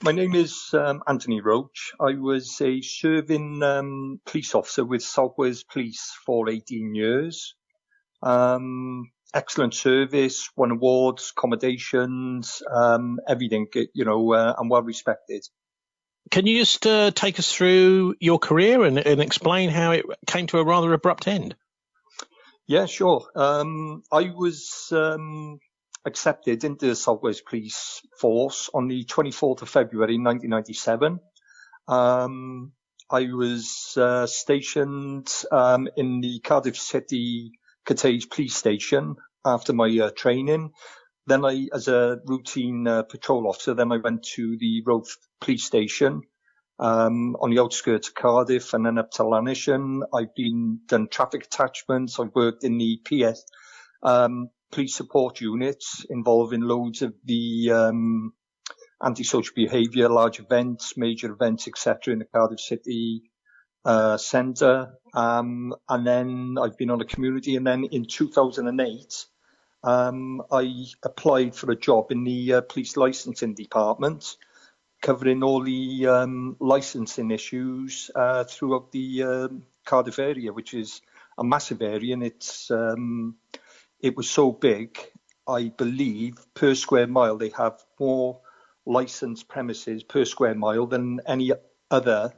My name is Anthony Roach. I was a serving police officer with South Wales Police for 18 years. Excellent service, won awards, accommodations, everything, I'm well respected. Can you just take us through your career and explain how it came to a rather abrupt end? Yeah, sure. I was accepted into the South Wales Police Force on the 24th of February 1997. I was stationed in the Cardiff City Cottage Police Station after my training. Then as a routine patrol officer, then I went to the Roach Police Station on the outskirts of Cardiff and then up to Lanarkshire. I've done traffic attachments. I've worked in the PS police support units involving loads of the antisocial behaviour, large events, major events, etc. in the Cardiff City centre. And then I've been on the community. And then in 2008, I applied for a job in the police licensing department, covering all the licensing issues throughout the Cardiff area, which is a massive area, and it was so big. I believe per square mile they have more licensed premises per square mile than any other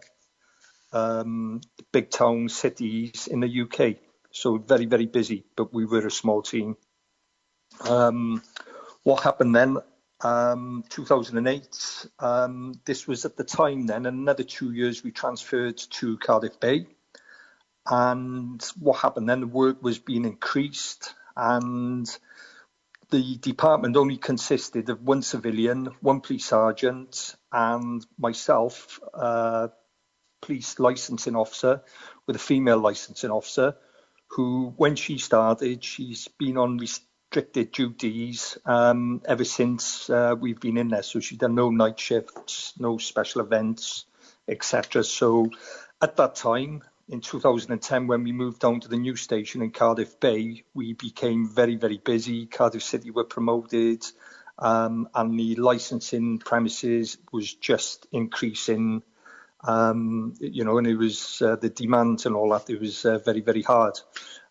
big town cities in the UK. So very, very busy, but we were a small team. What happened then? 2008, this was at the time then, another 2 years we transferred to Cardiff Bay. And what happened then, the work was being increased, and the department only consisted of one civilian, one police sergeant, and myself, police licensing officer with a female licensing officer, who, when she started, she's been on restricted duties ever since we've been in there. So she's done no night shifts, no special events, etc. So at that time, in 2010, when we moved down to the new station in Cardiff Bay, we became very, very busy. Cardiff City were promoted, and the licensing premises was just increasing, and it was the demand and all that. It was very, very hard.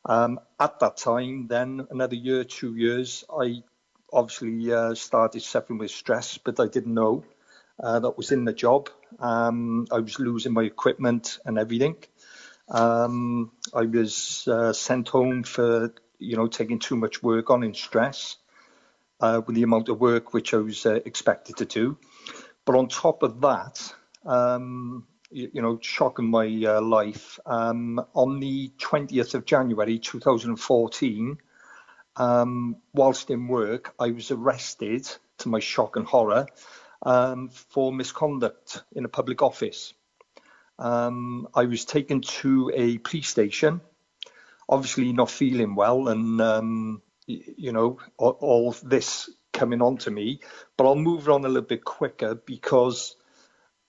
At that time, then another year, 2 years, I obviously started suffering with stress, but I didn't know that was in the job. I was losing my equipment and everything. I was sent home for, taking too much work on in stress with the amount of work which I was expected to do. But on top of that, shock in my life, on the 20th of January 2014, whilst in work, I was arrested, to my shock and horror, for misconduct in a public office. I was taken to a police station, obviously not feeling well, and all this coming on to me. But I'll move on a little bit quicker because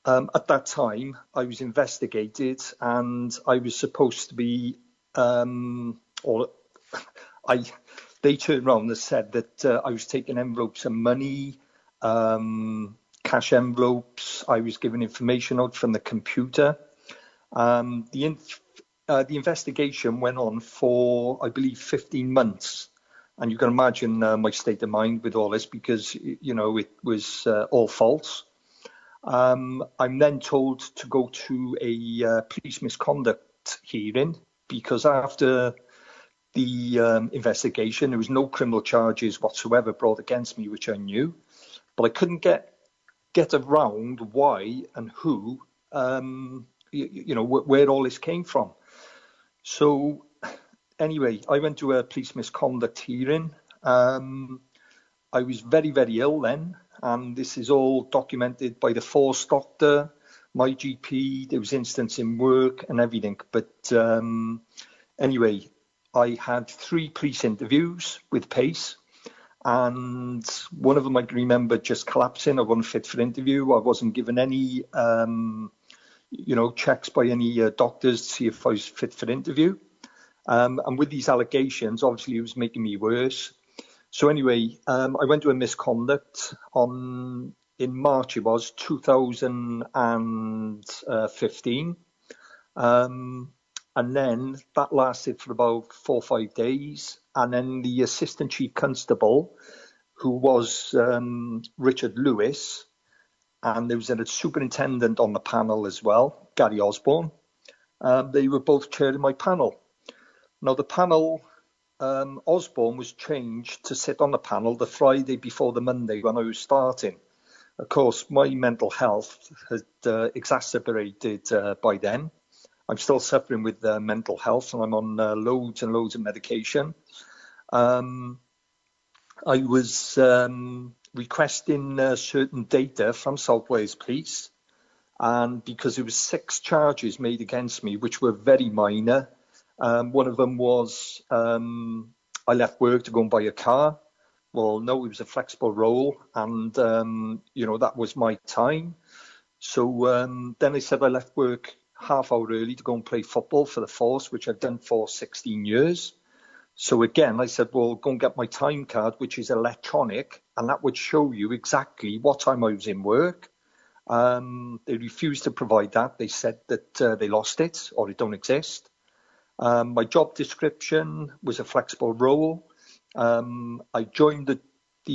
at that time I was investigated, and I was supposed to be, they turned around and said that I was taking envelopes of money, cash envelopes. I was given information out from the computer. The investigation went on for, I believe, 15 months. And you can imagine my state of mind with all this, because, it was all false. I'm then told to go to a police misconduct hearing, because after the investigation, there was no criminal charges whatsoever brought against me, which I knew. But I couldn't get around why and who, where all this came from. So anyway, I went to a police misconduct hearing. I was very, very ill then, and this is all documented by the force doctor, my GP. There was incidents in work and everything. But anyway, I had 3 police interviews with PACE. And one of them I can remember just collapsing. I wasn't fit for interview. I wasn't given any, checks by any doctors to see if I was fit for interview. And with these allegations, obviously it was making me worse. So anyway, I went to a misconduct on in March, it was 2015. And then that lasted for about 4 or 5 days. And then the assistant chief constable, who was Richard Lewis, and there was a superintendent on the panel as well, Gary Osborne. They were both chairing my panel. Now, the panel, Osborne was changed to sit on the panel the Friday before the Monday when I was starting. Of course, my mental health had exacerbated by then. I'm still suffering with mental health, and I'm on loads and loads of medication. I was requesting certain data from South Wales Police, and because there was 6 charges made against me, which were very minor. One of them was I left work to go and buy a car. Well, no, it was a flexible role, and that was my time. So then they said I left work half hour early to go and play football for the Force, which I've done for 16 years. So again, I said, well, go and get my time card, which is electronic, and that would show you exactly what time I was in work. They refused to provide that. They said that they lost it or it don't exist. My job description was a flexible role. I joined the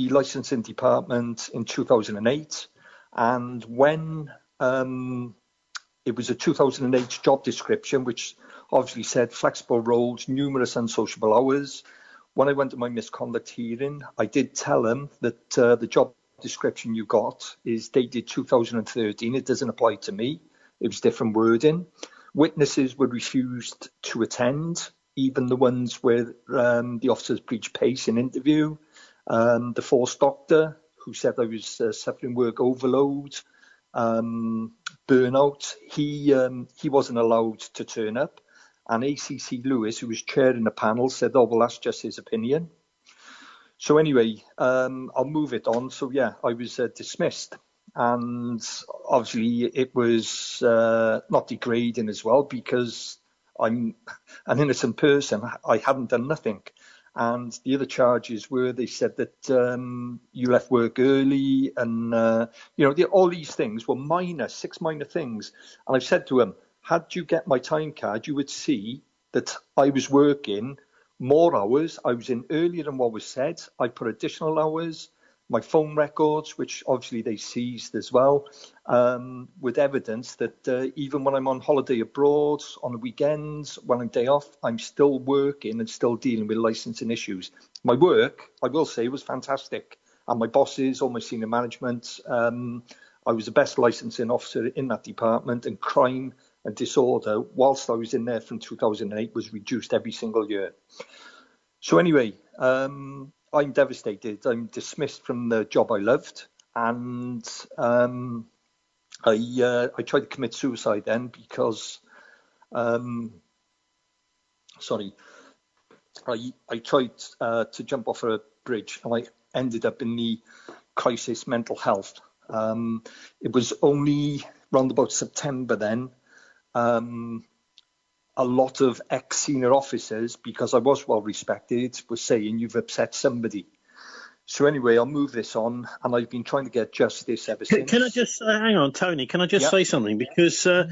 licensing department in 2008, and when it was a 2008 job description, which obviously said flexible roles, numerous unsociable hours. When I went to my misconduct hearing, I did tell them that the job description you got is dated 2013. It doesn't apply to me. It was different wording. Witnesses were refused to attend, even the ones where the officers breached pace in interview. The Force doctor, who said I was suffering work overload, burnout, he wasn't allowed to turn up. And ACC Lewis, who was chairing the panel, said, oh, well, that's just his opinion. So anyway, I'll move it on. So, yeah, I was dismissed. And obviously it was not degrading as well, because I'm an innocent person. I hadn't done nothing. And the other charges were, they said that you left work early, and all these things were minor, 6 minor things. And I've said to him, had you get my time card, you would see that I was working more hours. I was in earlier than what was said. I put additional hours. My phone records, which obviously they seized as well, with evidence that even when I'm on holiday abroad, on the weekends, when I'm day off, I'm still working and still dealing with licensing issues. My work, I will say, was fantastic. And my bosses, all my senior management, I was the best licensing officer in that department, and crime and disorder, whilst I was in there from 2008, was reduced every single year. So anyway, I'm devastated. I'm dismissed from the job I loved, and I tried to commit suicide then because, I tried to jump off a bridge, and I ended up in the crisis mental health. It was only around about September then. A lot of ex-senior officers, because I was well respected, were saying you've upset somebody. So anyway, I'll move this on, and I've been trying to get justice ever since. Can I just hang on, Tony? Can I just say something? Because I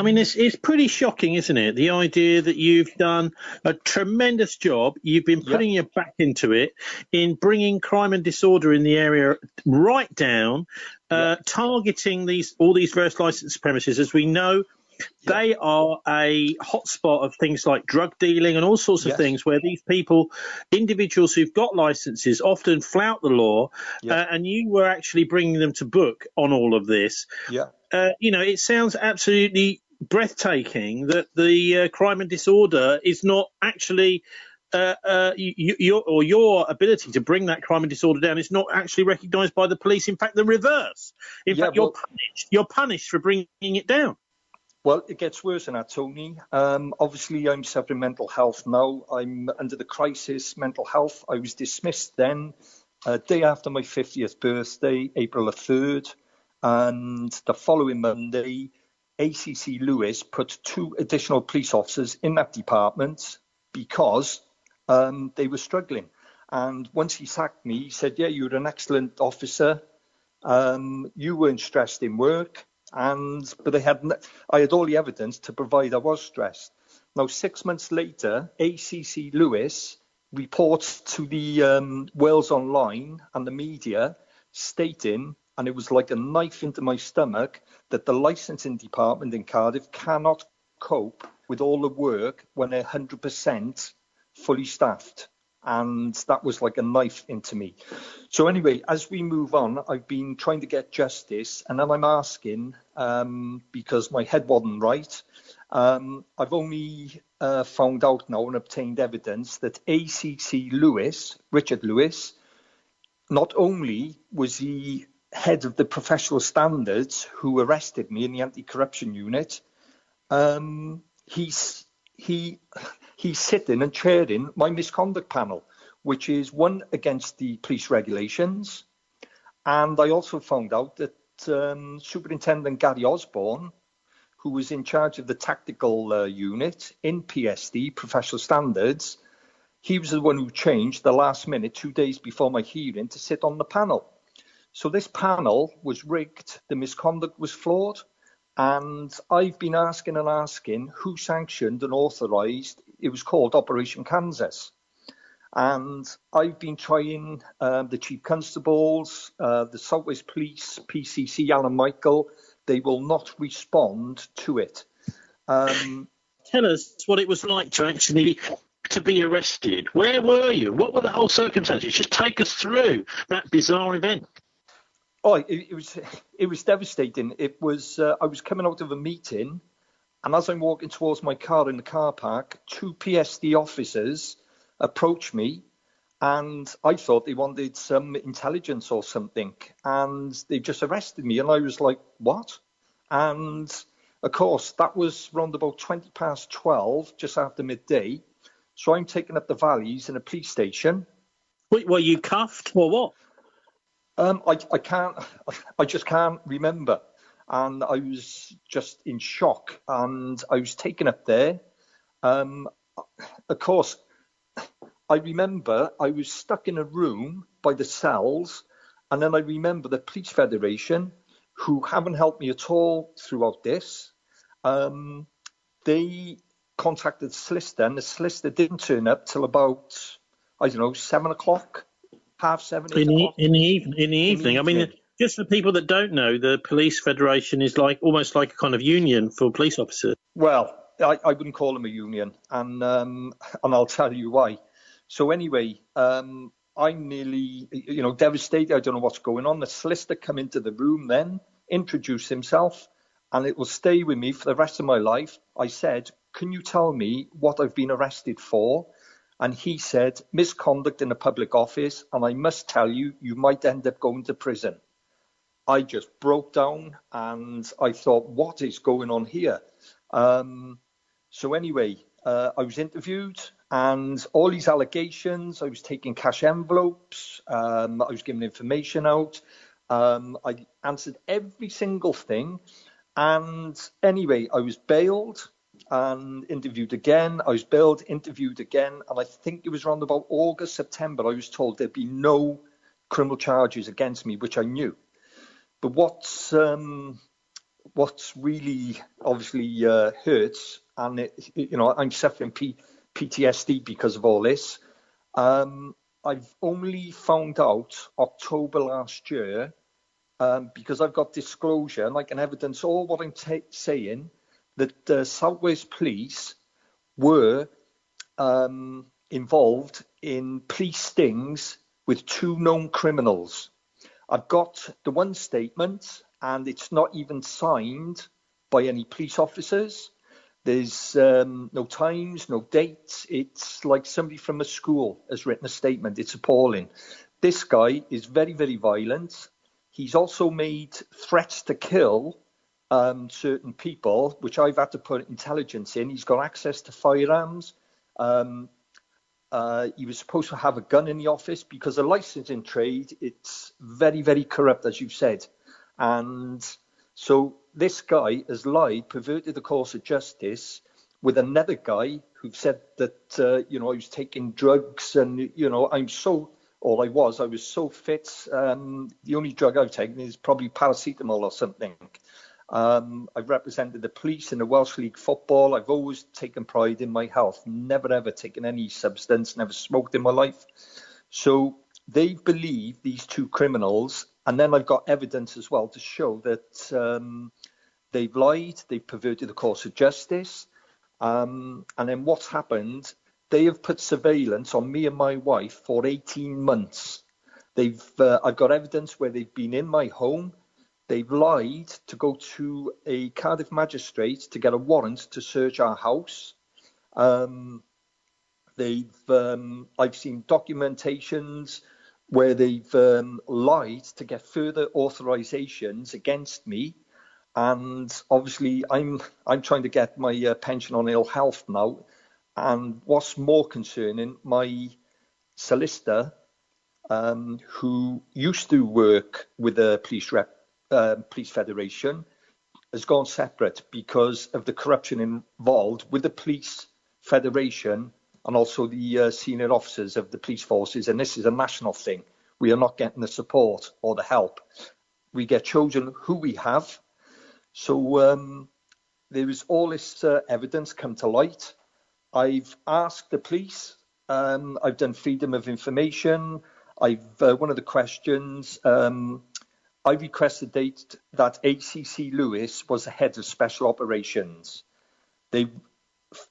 mean, it's pretty shocking, isn't it? The idea that you've done a tremendous job, you've been putting your back into it, in bringing crime and disorder in the area right down, targeting all these various licensed premises, as we know. They are a hotspot of things like drug dealing and all sorts of things, where these people, individuals who've got licenses, often flout the law, and you were actually bringing them to book on all of this. It sounds absolutely breathtaking that the crime and disorder is not actually your ability to bring that crime and disorder down is not actually recognised by the police. In fact, the reverse. In fact, you're punished for bringing it down. Well, it gets worse than that, Tony. Obviously, I'm suffering mental health now. I'm under the crisis mental health. I was dismissed then, day after my 50th birthday, April the 3rd. And the following Monday, ACC Lewis put 2 additional police officers in that department because they were struggling. And once he sacked me, he said, yeah, you're an excellent officer. You weren't stressed in work, but I had all the evidence to provide I was stressed. Now, 6 months later, ACC Lewis reports to the Wales Online and the media stating, and it was like a knife into my stomach, that the licensing department in Cardiff cannot cope with all the work when they're 100% fully staffed. And that was like a knife into me. So anyway, as we move on, I've been trying to get justice, and then I'm asking, because my head wasn't right, I've only found out now and obtained evidence that ACC Lewis, Richard Lewis, not only was he head of the professional standards who arrested me in the anti-corruption unit, he's sitting and chairing my misconduct panel, which is one against the police regulations. And I also found out that Superintendent Gary Osborne, who was in charge of the tactical unit in PSD, professional standards, he was the one who changed the last minute, 2 days before my hearing, to sit on the panel. So this panel was rigged, the misconduct was flawed, and I've been asking who sanctioned and authorised, it was called Operation Kansas. And I've been trying the Chief Constables, the South West Police, PCC, Alan Michael, they will not respond to it. Tell us what it was like to be arrested. Where were you? What were the whole circumstances? Just take us through that bizarre event. Oh, it was devastating. It was I was coming out of a meeting, and as I'm walking towards my car in the car park, 2 PSD officers approached me, and I thought they wanted some intelligence or something, and they just arrested me, and I was like, what? And of course, that was around about 12, just after midday. So I'm taking up the valleys in a police station. Wait, were you cuffed or what? I just can't remember. And I was just in shock, and I was taken up there. Of course, I remember I was stuck in a room by the cells, and then I remember the Police Federation, who haven't helped me at all throughout this. They contacted the solicitor, and the solicitor didn't turn up till about, 7 o'clock, half 7, 8 o'clock. In the evening. I mean, just for people that don't know, the Police Federation is almost like a kind of union for police officers. Well, I wouldn't call them a union, and I'll tell you why. So anyway, I'm nearly, devastated. I don't know what's going on. The solicitor come into the room then, introduced himself, and it will stay with me for the rest of my life. I said, can you tell me what I've been arrested for? And he said, misconduct in a public office, and I must tell you, you might end up going to prison. I just broke down, and I thought, what is going on here? So anyway, I was interviewed, and all these allegations, I was taking cash envelopes, I was giving information out, I answered every single thing. And anyway, I was bailed and interviewed again. I was bailed, interviewed again, and I think it was around about August, September, I was told there'd be no criminal charges against me, which I knew. But what's really obviously hurts, and I'm suffering PTSD because of all this. I've only found out October last year, because I've got disclosure and I can evidence all what I'm saying, that South Wales Police were involved in police stings with 2 known criminals. I've got the one statement, and it's not even signed by any police officers. There's no times, no dates. It's like somebody from a school has written a statement. It's appalling. This guy is very, very violent. He's also made threats to kill certain people, which I've had to put intelligence in. He's got access to firearms. He was supposed to have a gun in the office because the licensing trade, it's very, very corrupt, as you've said. And so this guy has lied, perverted the course of justice with another guy who said that, I was taking drugs, and, I'm so or I was so fit. The only drug I've taken is probably paracetamol or something. I've represented the police in the Welsh League football. I've always taken pride in my health, never ever taken any substance, never smoked in my life. So they believe, these two criminals, and then I've got evidence as well to show that they've lied, they've perverted the course of justice. And then what's happened, they have put surveillance on me and my wife for 18 months. I've got evidence where they've been in my home. They've lied to go to a Cardiff magistrate to get a warrant to search our house. I've seen documentations where they've lied to get further authorizations against me. And obviously, I'm trying to get my pension on ill health now. And what's more concerning, my solicitor, who used to work with the police federation, has gone separate because of the corruption involved with the police federation and also the senior officers of the police forces. And this is a national thing. We are not getting the support or the help. We get chosen who we have. So there is all this evidence come to light. I've asked the police. I've done freedom of information. One of the questions, I requested that ACC Lewis was the head of special operations. They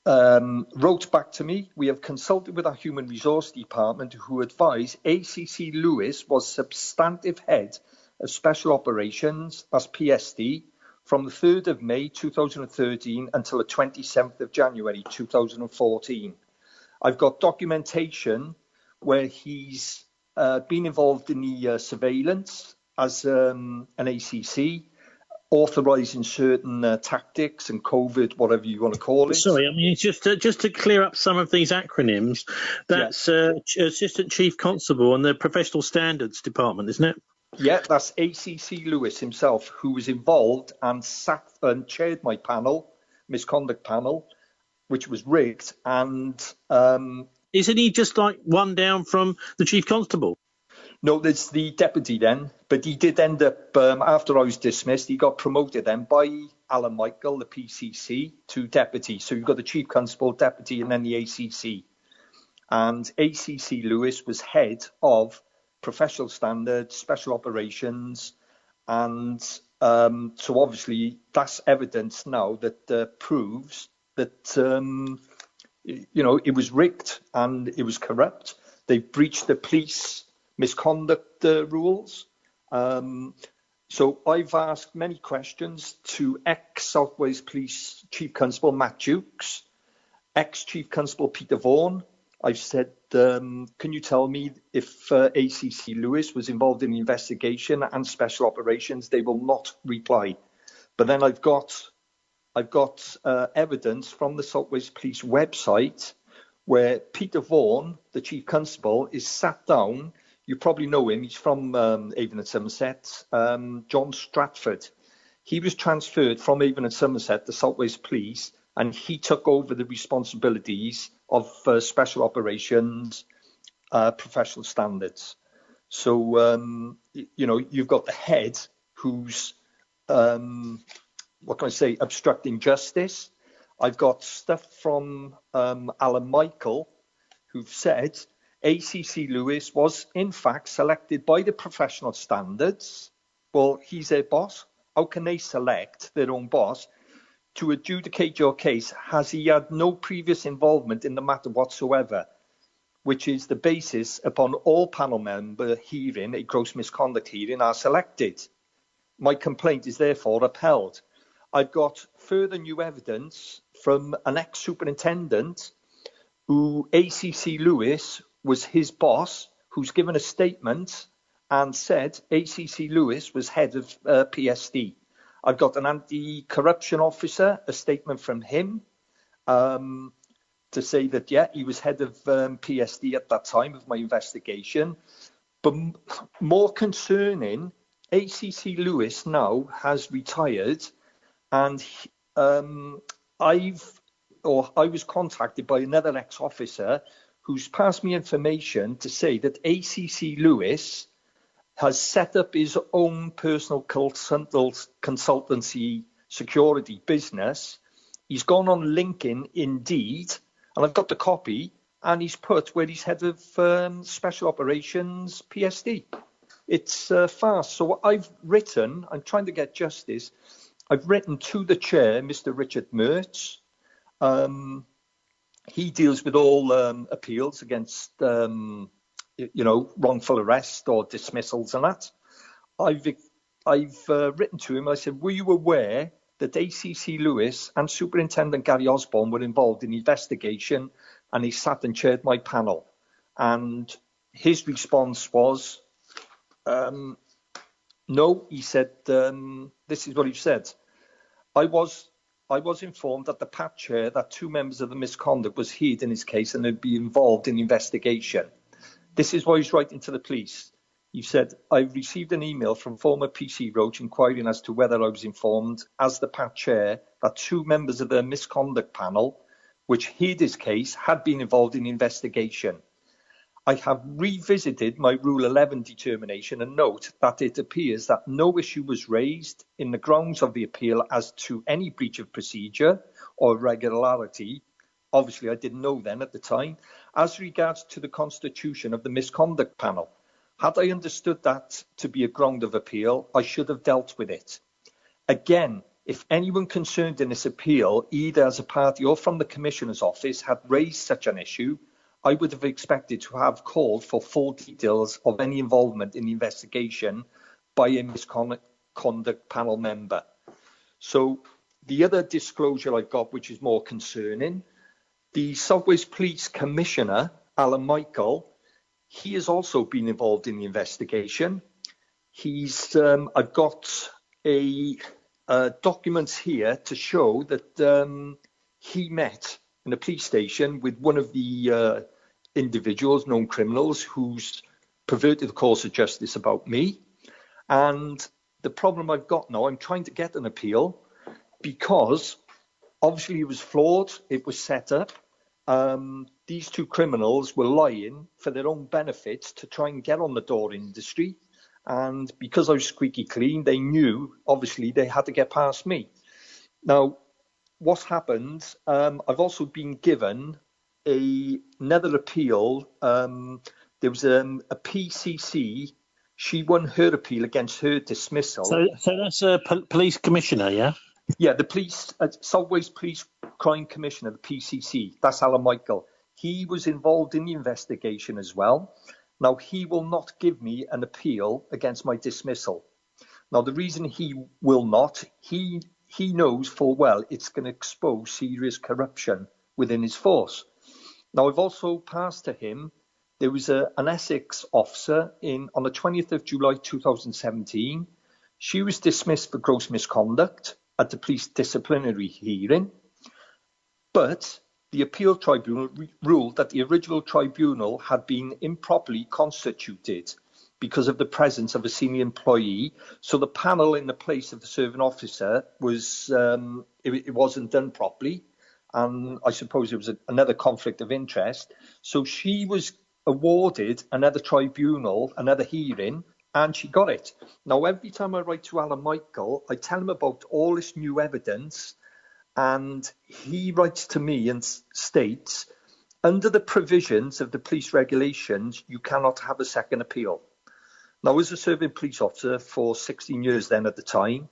wrote back to me. We have consulted with our human resource department, who advised ACC Lewis was substantive head of special operations, as PSD, from the 3rd of May 2013 until the 27th of January 2014. I've got documentation where he's been involved in the surveillance as an ACC, authorising certain tactics and COVID, whatever you want to call it. Sorry, I mean, just to clear up some of these acronyms, that's Assistant Chief Constable and the Professional Standards Department, isn't it? Yeah, that's ACC Lewis himself, who was involved and sat and chaired my panel, misconduct panel, which was rigged. And isn't he just like one down from the Chief Constable? No, there's the deputy then, but he did end up, after I was dismissed, he got promoted then by Alan Michael, the PCC, to deputy. So you've got the Chief Constable, deputy, and then the ACC. And ACC Lewis was head of professional standards, special operations, and so obviously that's evidence now that proves that it was rigged and it was corrupt. They breached the police misconduct rules. So I've asked many questions to ex-South Wales Police Chief Constable Matt Dukes, ex-Chief Constable Peter Vaughan. I've said, can you tell me if ACC Lewis was involved in the investigation and special operations? They will not reply. But then I've got evidence from the South Wales Police website where Peter Vaughan, the Chief Constable, is sat down. You probably know him. He's from Avon and Somerset, John Stratford. He was transferred from Avon and Somerset to South Wales Police, and he took over the responsibilities of special operations, professional standards. So, you've got the head who's, obstructing justice. I've got stuff from Alan Michael, who've said ACC Lewis was in fact selected by the professional standards. Well, he's their boss. How can they select their own boss to adjudicate your case? Has he had no previous involvement in the matter whatsoever, which is the basis upon all panel member hearing, a gross misconduct hearing, are selected. My complaint is therefore upheld. I've got further new evidence from an ex-superintendent who ACC Lewis was his boss, who's given a statement and said ACC Lewis was head of PSD. I've got an anti-corruption officer, a statement from him to say that, yeah, he was head of PSD at that time of my investigation. But more concerning, ACC Lewis now has retired, and I was contacted by another ex-officer who's passed me information to say that ACC Lewis has set up his own personal consultancy security business. He's gone on LinkedIn, Indeed, and I've got the copy, and he's put where he's head of Special Operations, PSD. It's farce. So I'm trying to get justice. I've written to the chair, Mr. Richard Mertz. He deals with all appeals against, wrongful arrest or dismissals and that. I've written to him. I said, were you aware that ACC Lewis and Superintendent Gary Osborne were involved in the investigation? And he sat and chaired my panel. And his response was, no. He said, this is what he said. I was informed that the PAT chair that 2 members of the misconduct was heard in his case and would be involved in the investigation. This is what he's writing to the police. He said, I've received an email from former PC Roach inquiring as to whether I was informed as the PAT chair that 2 members of the misconduct panel, which heard his case, had been involved in the investigation. I have revisited my Rule 11 determination and note that it appears that no issue was raised in the grounds of the appeal as to any breach of procedure or irregularity. Obviously, I didn't know then at the time. As regards to the constitution of the misconduct panel, had I understood that to be a ground of appeal, I should have dealt with it. Again, if anyone concerned in this appeal, either as a party or from the Commissioner's office, had raised such an issue, I would have expected to have called for full details of any involvement in the investigation by a misconduct panel member. So the other disclosure I've got, which is more concerning, the South Wales Police Commissioner, Alan Michael, he has also been involved in the investigation. I've got documents here to show that he met in a police station with one of the individuals, known criminals, who's perverted the course of justice about me. And the problem I've got now, I'm trying to get an appeal because obviously it was flawed, it was set up. These 2 criminals were lying for their own benefits to try and get on the door industry. And because I was squeaky clean, they knew, obviously, they had to get past me. Now, what's happened, I've also been given another appeal. There was a PCC. She won her appeal against her dismissal. So that's a police commissioner, yeah? Yeah, the police, South Wales Police Crime Commissioner, the PCC, that's Alan Michael. He was involved in the investigation as well. Now, he will not give me an appeal against my dismissal. Now, the reason he will not, he knows full well it's going to expose serious corruption within his force. Now, I've also passed to him, there was an Essex officer on the 20th of July 2017. She was dismissed for gross misconduct at the police disciplinary hearing, but the appeal tribunal ruled that the original tribunal had been improperly constituted because of the presence of a senior employee. So the panel in the place of the serving officer was, it wasn't done properly. And I suppose it was another conflict of interest. So she was awarded another tribunal, another hearing, and she got it. Now, every time I write to Alan Michael, I tell him about all this new evidence, and he writes to me and states, under the provisions of the police regulations, you cannot have a second appeal. Now, as a serving police officer for 16 years then at the time,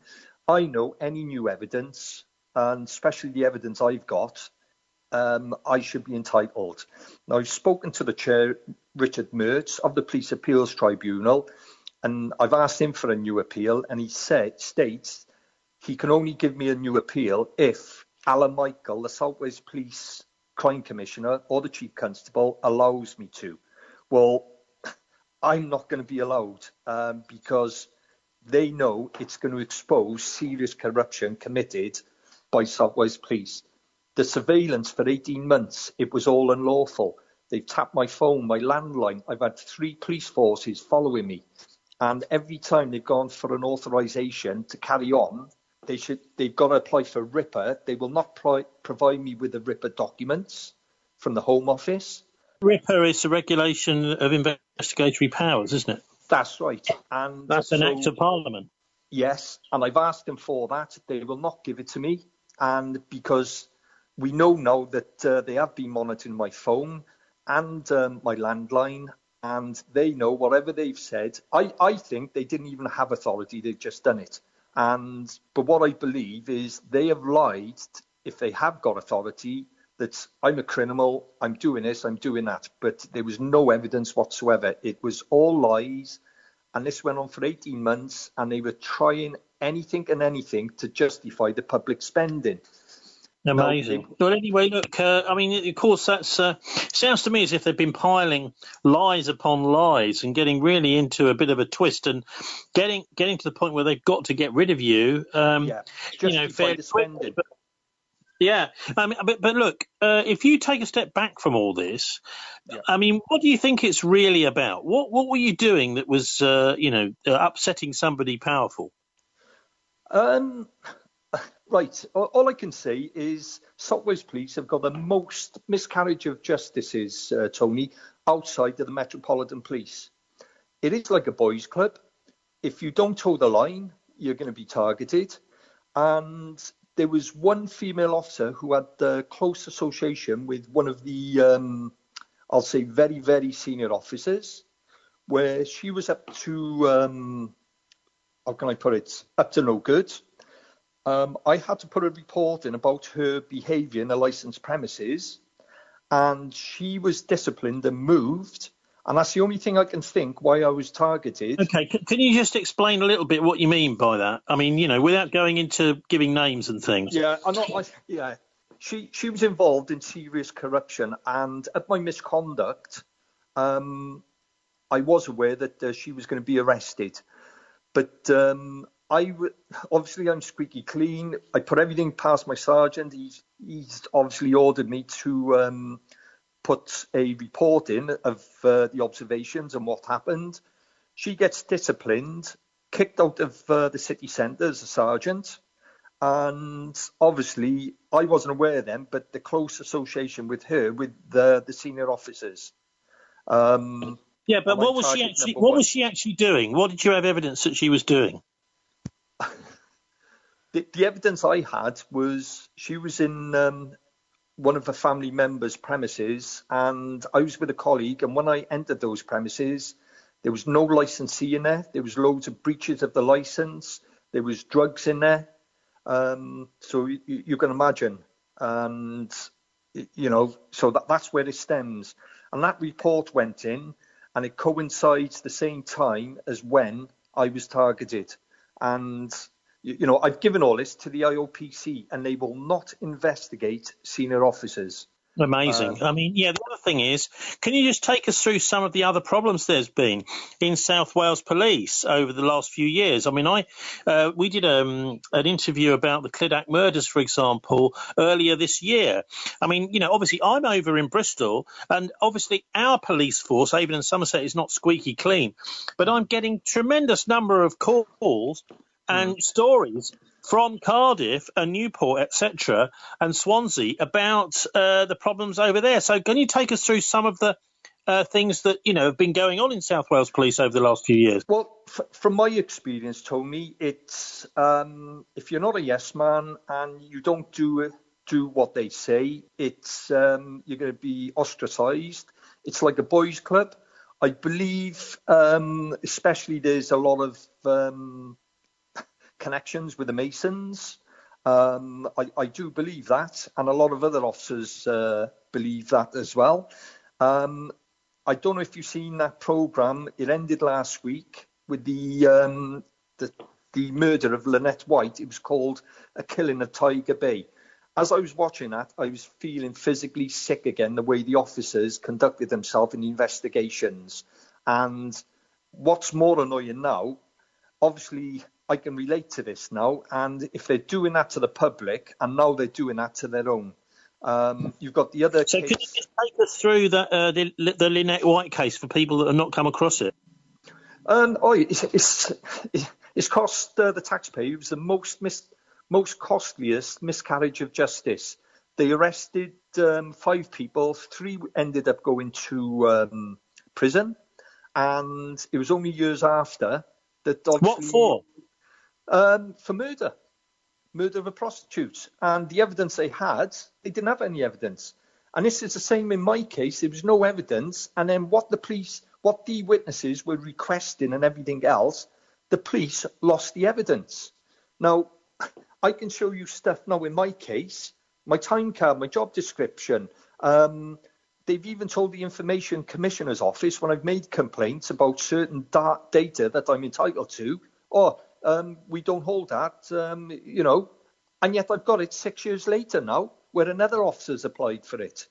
I know any new evidence, and especially the evidence I've got, I should be entitled. Now, I've spoken to the chair, Richard Mertz, of the Police Appeals Tribunal, and I've asked him for a new appeal, and he states he can only give me a new appeal if Alan Michael, the South Wales Police Crime Commissioner, or the Chief Constable allows me to. Well, I'm not going to be allowed because they know it's going to expose serious corruption committed by South Wales Police. The surveillance for 18 months, it was all unlawful. They've tapped my phone, my landline. I've had 3 police forces following me. And every time they've gone for an authorization to carry on, they've got to apply for RIPA. They will not provide me with the RIPA documents from the Home Office. RIPA is the Regulation of Investigatory Powers, isn't it? That's right. And that's an act of Parliament. Yes, and I've asked them for that. They will not give it to me. And because we know now that they have been monitoring my phone and my landline, and they know whatever they've said. I think they didn't even have authority. They've just done it. But what I believe is they have lied if they have got authority that I'm a criminal, I'm doing this, I'm doing that. But there was no evidence whatsoever. It was all lies. And this went on for 18 months, and they were trying anything and anything to justify the public spending. Amazing. Well, anyway, look, I mean, of course, that's sounds to me as if they've been piling lies upon lies and getting really into a bit of a twist and getting to the point where they've got to get rid of you. Justify the spending. Yeah, I mean, but look, if you take a step back from all this, I mean, what do you think it's really about? What were you doing that was, upsetting somebody powerful? Right. All I can say is South Wales Police have got the most miscarriage of justices, Tony, outside of the Metropolitan Police. It is like a boys' club. If you don't toe the line, you're going to be targeted. And there was one female officer who had close association with one of the, I'll say, very, very senior officers, where she was up to, how can I put it, up to no good. I had to put a report in about her behaviour in a licensed premises, and she was disciplined and moved. And that's the only thing I can think why I was targeted. Okay, can you just explain a little bit what you mean by that? I mean, without going into giving names and things. Yeah, She was involved in serious corruption, and at my misconduct, I was aware that she was going to be arrested. But obviously I'm squeaky clean. I put everything past my sergeant. He's obviously ordered me to put a report in of the observations and what happened. She gets disciplined, kicked out of the city centre as a sergeant. And obviously I wasn't aware then, but the close association with her, with the senior officers. Yeah, but what was she actually doing? What did you have evidence that she was doing? The evidence I had was she was in one of the family members' premises, and I was with a colleague, and when I entered those premises, there was no licensee in there. There was loads of breaches of the license. There was drugs in there. So you can imagine. And, so that's where it stems. And that report went in, and it coincides the same time as when I was targeted. And I've given all this to the IOPC, and they will not investigate senior officers. Amazing. I mean, yeah, the other thing is, can you just take us through some of the other problems there's been in South Wales Police over the last few years? I mean, we did an interview about the Clydach murders, for example, earlier this year. I mean, obviously I'm over in Bristol, and obviously our police force, Avon and Somerset, is not squeaky clean. But I'm getting tremendous number of calls and stories from Cardiff and Newport, etc., and Swansea about the problems over there. So can you take us through some of the things that, have been going on in South Wales Police over the last few years? Well, from my experience, Tony, it's if you're not a yes man and you don't do what they say, it's you're going to be ostracised. It's like a boys' club. I believe, especially there's a lot of connections with the Masons. I do believe that, and a lot of other officers believe that as well. I don't know if you've seen that programme. It ended last week with the murder of Lynette White. It was called A Killing of Tiger Bay. As I was watching that, I was feeling physically sick again, the way the officers conducted themselves in the investigations. And what's more annoying now, obviously I can relate to this now, and if they're doing that to the public, and now they're doing that to their own, you've got the other. So case. Can you just take us through the Lynette White case for people that have not come across it? It's cost the taxpayer. It was the most costliest miscarriage of justice. They arrested 5 people. 3 ended up going to prison, and it was only years after that. What for? For murder of a prostitute. And the evidence they didn't have any evidence. And this is the same in my case. There was no evidence. And then what the witnesses were requesting and everything else, the police lost the evidence. Now, I can show you stuff now in my case, my time card, my job description. They've even told the Information Commissioner's Office when I've made complaints about certain data that I'm entitled to, we don't hold that, and yet I've got it 6 years later now, where another officer's applied for it.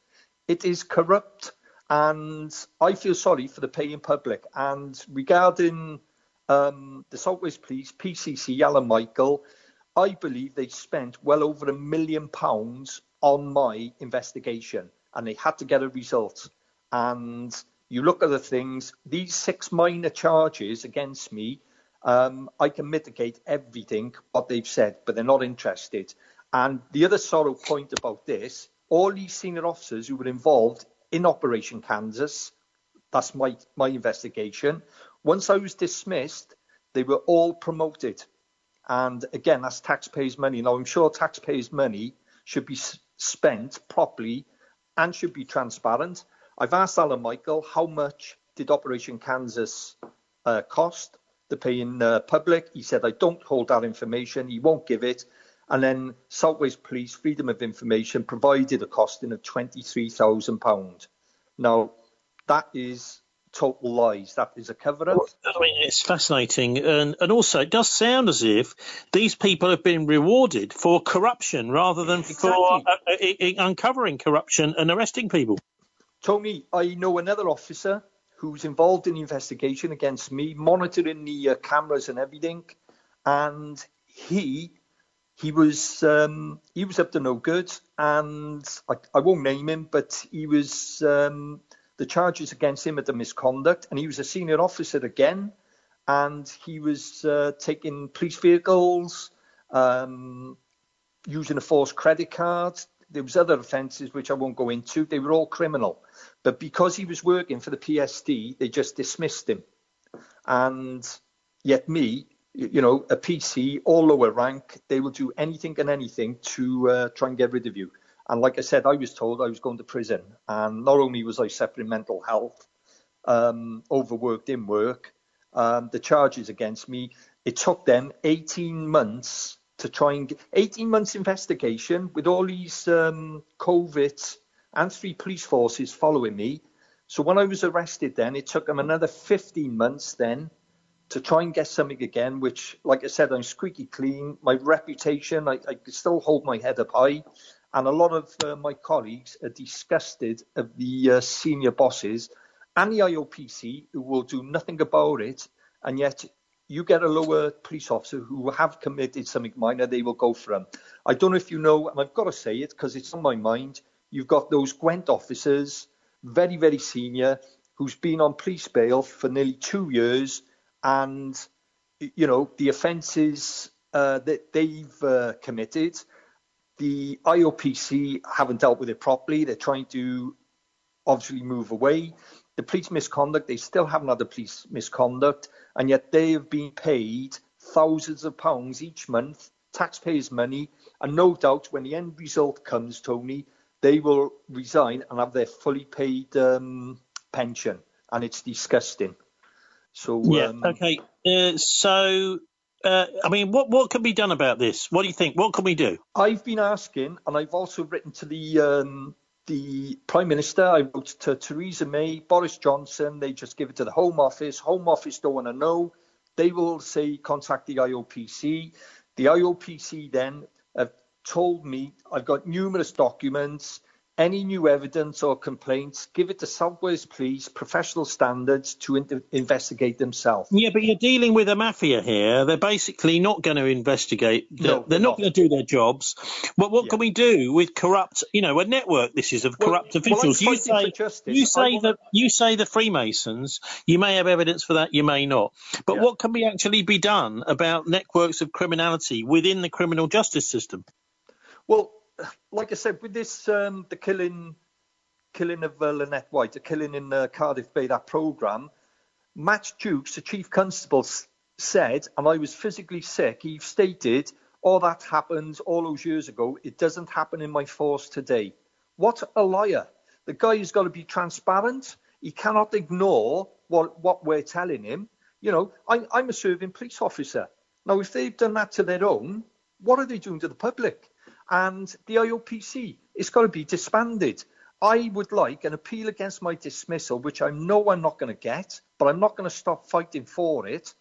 It is corrupt, and I feel sorry for the paying public. And regarding the South Wales Police, PCC, Alan Michael, I believe they spent well over £1 million on my investigation, and they had to get a result. And you look at the things, these 6 minor charges against me, I can mitigate everything what they've said, but they're not interested. And the other sorrow point about this, all these senior officers who were involved in Operation Kansas, that's my investigation. Once I was dismissed, they were all promoted. And again, that's taxpayers' money. Now, I'm sure taxpayers' money should be spent properly and should be transparent. I've asked Alan Michael, how much did Operation Kansas cost? The paying public. He said, I don't hold that information. He won't give it. And then South Wales Police Freedom of Information provided a costing of £23,000. Now, that is total lies. That is a cover-up. I mean, it's fascinating. And also, it does sound as if these people have been rewarded for corruption rather than for uncovering corruption and arresting people. Tony, I know another officer who's involved in the investigation against me, monitoring the cameras and everything, and he was up to no good, and I won't name him, but he was the charges against him are the misconduct, and he was a senior officer again, and he was taking police vehicles, using a false credit card. There was other offences which I won't go into. They were all criminal. But because he was working for the PSD, they just dismissed him. And yet me, a PC, all lower rank, they will do anything and anything to try and get rid of you. And like I said, I was told I was going to prison. And not only was I suffering mental health, overworked in work, the charges against me, it took them 18 months to try and get 18 months investigation with all these COVID and 3 police forces following me. So when I was arrested then, it took them another 15 months then to try and get something again, which, like I said, I'm squeaky clean. My reputation, I still hold my head up high. And a lot of my colleagues are disgusted of the senior bosses and the IOPC who will do nothing about it. And yet you get a lower police officer who have committed something minor, they will go for them. I don't know if you know, and I've got to say it because it's on my mind, you've got those Gwent officers, very, very senior, who's been on police bail for nearly 2 years. And, the offences that they've committed, the IOPC haven't dealt with it properly. They're trying to obviously move away. The police misconduct, they still haven't had the police misconduct, and yet they have been paid thousands of pounds each month, taxpayers' money, and no doubt when the end result comes, Tony, they will resign and have their fully paid pension, and it's disgusting. So okay. What can be done about this? What do you think? What can we do? I've been asking, and I've also written to the Prime Minister. I wrote to Theresa May, Boris Johnson. They just give it to the Home Office. Home Office don't want to know. They will say contact the IOPC. The IOPC then have told me I've got numerous documents. Any new evidence or complaints, give it to South Wales Police, professional standards to investigate themselves. Yeah, but you're dealing with a mafia here. They're basically not going to investigate. They're not going to do their jobs. But what can we do with corrupt, a network this is of corrupt officials? You say the Freemasons, you may have evidence for that, you may not. But what can we actually be done about networks of criminality within the criminal justice system? Well, like I said, with this, the killing of Lynette White, the killing in Cardiff Bay, that programme, Matt Dukes, the chief constable, said, and I was physically sick, he stated, "Oh, that happened all those years ago. It doesn't happen in my force today." What a liar. The guy has got to be transparent. He cannot ignore what we're telling him. You know, I'm a serving police officer. Now, if they've done that to their own, what are they doing to the public? And the IOPC, it's got to be disbanded. I would like an appeal against my dismissal, which I know I'm not going to get, but I'm not going to stop fighting for it,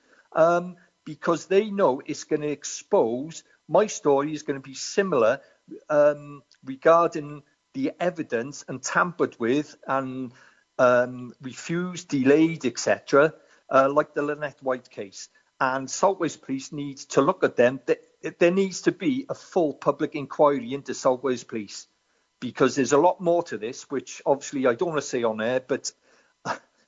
because they know it's going to expose my story is going to be similar regarding the evidence and tampered with and refused, delayed, etc., like the Lynette White case. And Saltways Police needs to look at them. There needs to be a full public inquiry into Saltways Police, because there's a lot more to this, which obviously I don't want to say on air, but,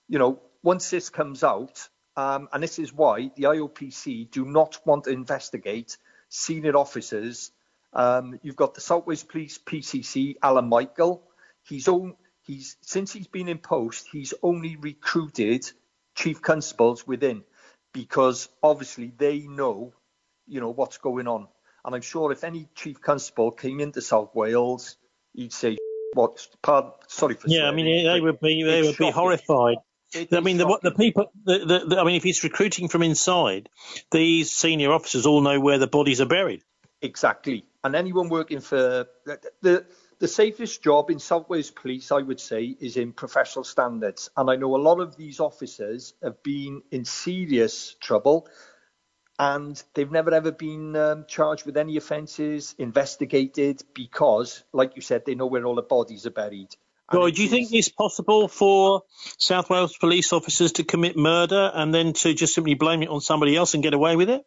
you know, once this comes out, and this is why the IOPC do not want to investigate senior officers. You've got the Saltways Police PCC, Alan Michael. Since he's been in post, he's only recruited chief constables within, because obviously they know, you know, what's going on. And I'm sure if any chief constable came into South Wales, he'd say, "What? Sorry for swearing." Yeah, I mean, they would be horrified. I mean, the people. I mean, if he's recruiting from inside, these senior officers all know where the bodies are buried. Exactly, and anyone working for the safest job in South Wales Police, I would say, is in professional standards. And I know a lot of these officers have been in serious trouble, and they've never ever been charged with any offences, investigated, because, like you said, they know where all the bodies are buried. Well, do you think it's possible for South Wales police officers to commit murder and then to just simply blame it on somebody else and get away with it?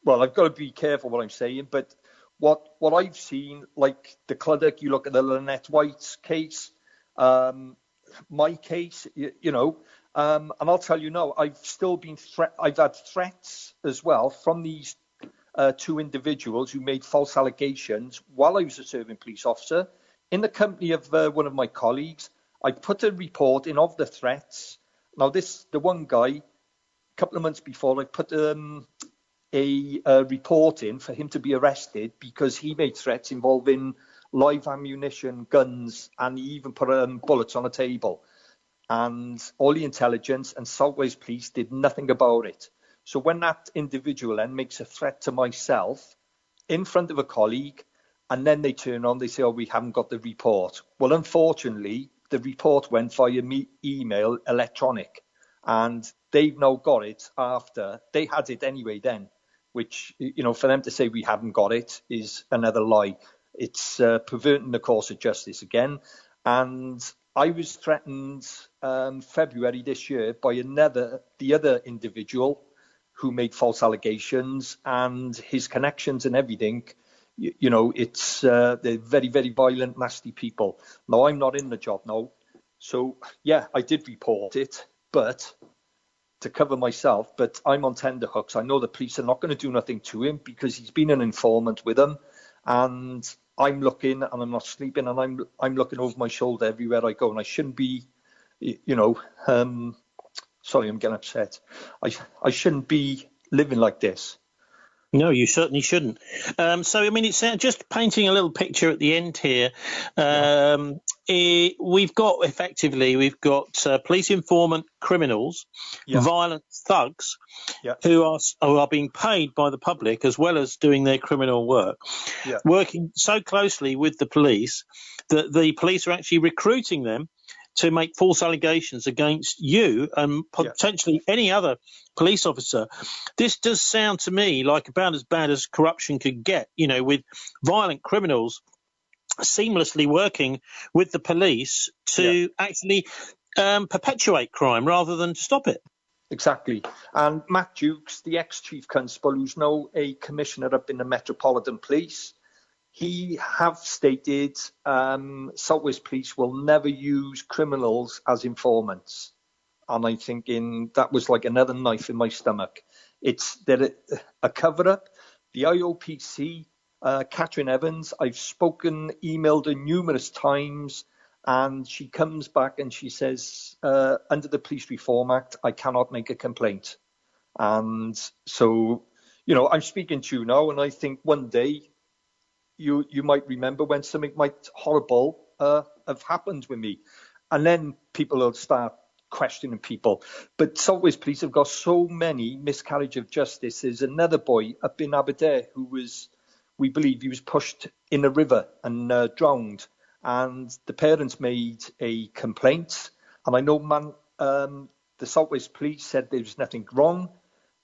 Well, I've got to be careful what I'm saying, but what I've seen, like the Cluddock, you look at the Lynette White case, my case, you know, and I'll tell you now, I've still been I've had threats as well from these two individuals who made false allegations while I was a serving police officer. In the company of one of my colleagues, I put a report in of the threats. Now, the one guy, a couple of months before, I put a report in for him to be arrested because he made threats involving live ammunition, guns, and he even put bullets on a table. And all the intelligence and Saltways Police did nothing about it. So when that individual then makes a threat to myself in front of a colleague, and then they turn on, they say, "Oh, we haven't got the report." Well, unfortunately, the report went via email, electronic, and they've now got it after. They had it anyway then, which, you know, for them to say we haven't got it is another lie. It's perverting the course of justice again. And I was threatened February this year by the other individual who made false allegations, and his connections and everything. You know, they're very, very violent, nasty people. Now, I'm not in the job now. So, yeah, I did report it, but to cover myself, but I'm on tenterhooks. I know the police are not going to do nothing to him because he's been an informant with them. And I'm looking and I'm not sleeping, and I'm looking over my shoulder everywhere I go. And I shouldn't be, you know, sorry, I'm getting upset. I shouldn't be living like this. No, you certainly shouldn't. So, I mean, it's just painting a little picture at the end here. We've got police informant criminals, violent thugs, who are being paid by the public as well as doing their criminal work, working so closely with the police that the police are actually recruiting them to make false allegations against you and potentially any other police officer. This does sound to me like about as bad as corruption could get, you know, with violent criminals seamlessly working with the police to actually perpetuate crime rather than to stop it. Exactly. And Matt Dukes, the ex-chief constable, who's now a commissioner up in the Metropolitan Police, he have stated Saltways Police will never use criminals as informants. And I'm thinking that was like another knife in my stomach. It's a cover-up. The IOPC Catherine Evans. I've spoken, emailed her numerous times, and she comes back and she says, under the Police Reform Act, I cannot make a complaint. And so, I'm speaking to you now, and I think one day you might remember when something horrible have happened with me, and then people will start questioning people. But Saltways Police have got so many miscarriage of justice. There's another boy up in Aberdare we believe he was pushed in a river and drowned, and the parents made a complaint. And I know the Saltways Police said there was nothing wrong.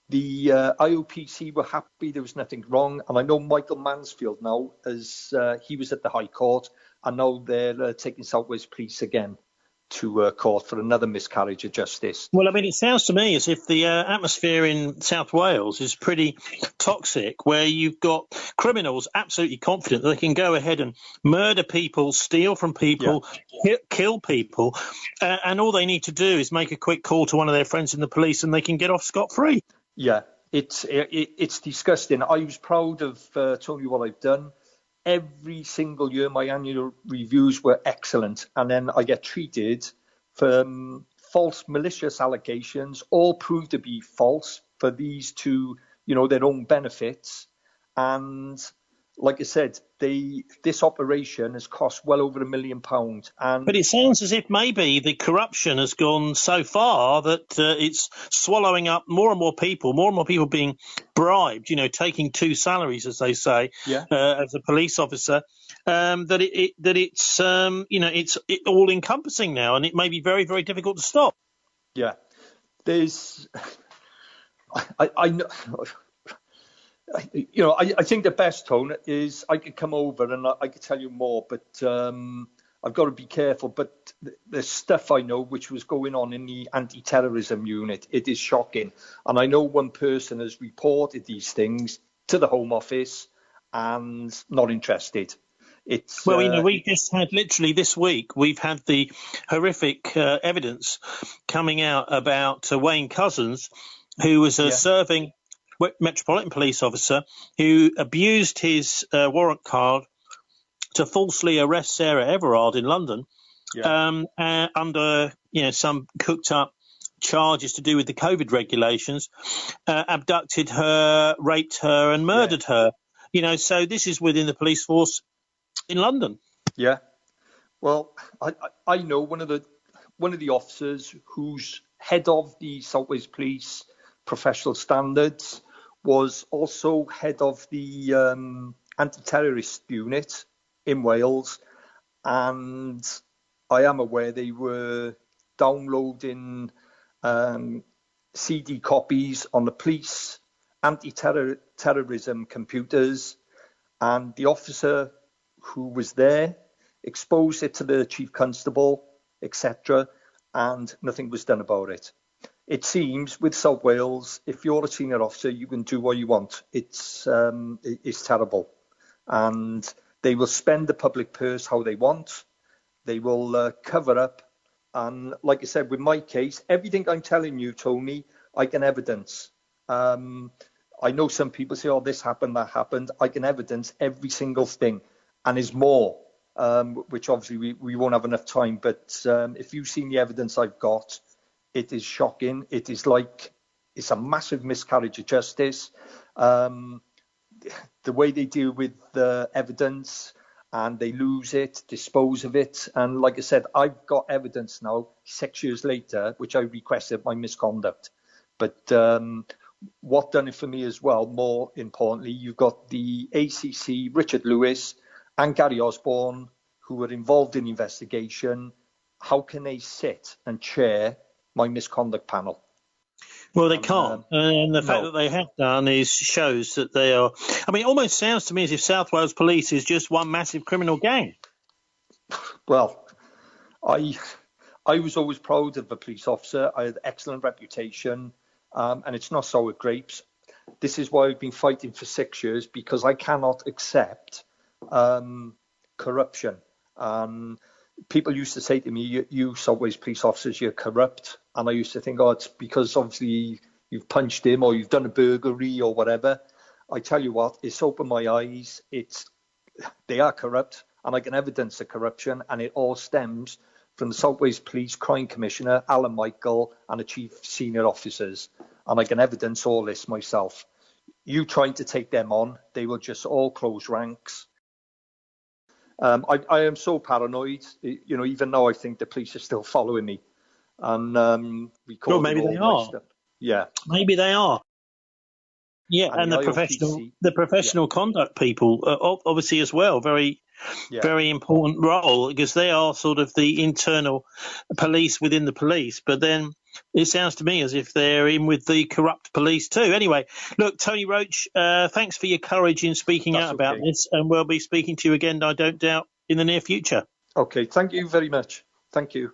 The IOPC were happy there was nothing wrong. And I know Michael Mansfield now, as he was at the High Court, and now they're taking Saltways Police again to court for another miscarriage of justice. Well, I mean, it sounds to me as if the atmosphere in South Wales is pretty toxic, where you've got criminals absolutely confident that they can go ahead and murder people, steal from people, kill people, and all they need to do is make a quick call to one of their friends in the police and they can get off scot-free. Yeah, it's disgusting. I was proud of Tony, what I've done. Every single year, my annual reviews were excellent. And then I get treated for false, malicious allegations, all proved to be false for these to, their own benefits. And like I said, this operation has cost well over £1 million. But it sounds as if maybe the corruption has gone so far that it's swallowing up more and more people being bribed, taking two salaries, as they say, as a police officer, it's all encompassing now, and it may be very, very difficult to stop. Yeah, I know. I think the best tone is I could come over and I could tell you more, but I've got to be careful. But the stuff I know which was going on in the anti-terrorism unit, it is shocking. And I know one person has reported these things to the Home Office and not interested. We just had literally this week, we've had the horrific evidence coming out about Wayne Couzens, who was serving Metropolitan Police officer who abused his warrant card to falsely arrest Sarah Everard in London under some cooked up charges to do with the COVID regulations, abducted her, raped her and murdered her. So this is within the police force in London. Yeah. Well, I know one of the officers who's head of the Saltways Police professional standards was also head of the anti-terrorist unit in Wales, and I am aware they were downloading CD copies on the police anti-terrorism computers, and the officer who was there exposed it to the chief constable, etc., and nothing was done about it. It seems with South Wales, if you're a senior officer, you can do what you want. It's terrible. And they will spend the public purse how they want. They will cover up. And like I said, with my case, everything I'm telling you, Tony, I can evidence. I know some people say, this happened, that happened. I can evidence every single thing. And there's more, which obviously we won't have enough time. But if you've seen the evidence I've got, it is shocking. It's a massive miscarriage of justice. The way they deal with the evidence and they lose it, dispose of it. And like I said, I've got evidence now 6 years later, which I requested my misconduct. But what done it for me as well, more importantly, you've got the ACC, Richard Lewis and Gary Osborne, who were involved in the investigation. How can they sit and chair my misconduct panel? Well, they can't. And the fact that they have done shows that they are. I mean, it almost sounds to me as if South Wales Police is just one massive criminal gang. Well, I was always proud of a police officer. I had an excellent reputation, and it's not sour grapes. This is why I've been fighting for 6 years, because I cannot accept corruption. People used to say to me, you Saltways police officers, you're corrupt. And I used to think, it's because obviously you've punched him or you've done a burglary or whatever. I tell you what, it's opened my eyes. They are corrupt, and I can evidence the corruption, and it all stems from the South Wales Police Crime Commissioner, Alan Michael, and the chief senior officers. And I can evidence all this myself. You trying to take them on, they will just all close ranks. I am so paranoid, even though I think the police are still following me. And well, maybe they are. Yeah. Maybe they are. Yeah, and the professional conduct people, obviously as well, very important role, because they are sort of the internal police within the police. But then it sounds to me as if they're in with the corrupt police too. Anyway, look, Tony Roach, thanks for your courage in speaking out about this, and we'll be speaking to you again, I don't doubt, in the near future. Okay, thank you very much. Thank you.